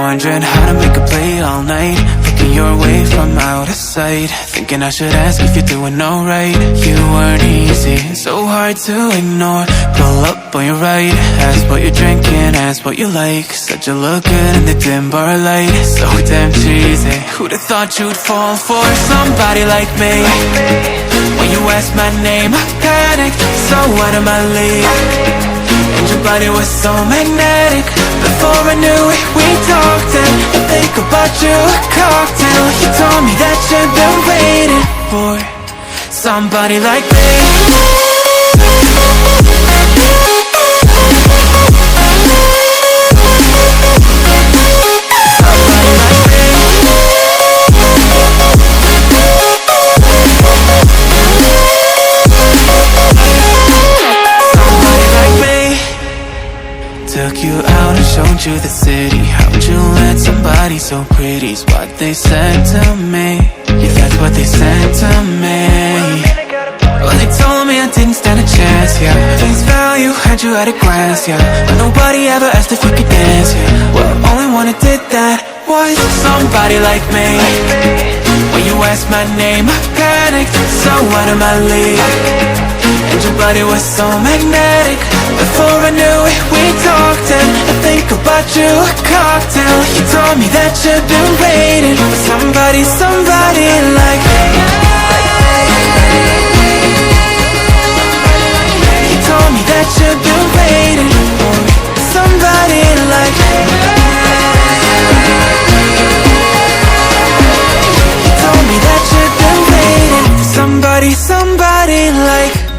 wondering how to make a play all night, looking your way from out of sight, thinking I should ask if you're doing alright. You weren't easy, so hard to ignore. Pull up on your right, ask what you're drinking, ask what you like. Said you look good in the dim bar light, so damn cheesy. Who'd have thought you'd fall for somebody like me? When you asked my name, I panicked, so out of my league. And your body was so magnetic. Before I knew it, we talked, and I think about you a cocktail. You told me that you've been waiting for somebody like me. Took you out and showed you the city. How'd you let somebody so pretty's what they said to me? Yeah, that's what they said to me. Well, they told me I didn't stand a chance, yeah. Face value, had you at a glance, yeah. But nobody ever asked if you could dance, yeah. Well, only one who did that was somebody like me. When you asked my name, I panicked, so out of my league. And your body was so magnetic. Before I knew it, we talked, and I think about you a cocktail. You told me that you've been waiting for somebody, somebody like me. You told me that you've been waiting for somebody like me. You told me that you've been waiting for somebody, somebody like me.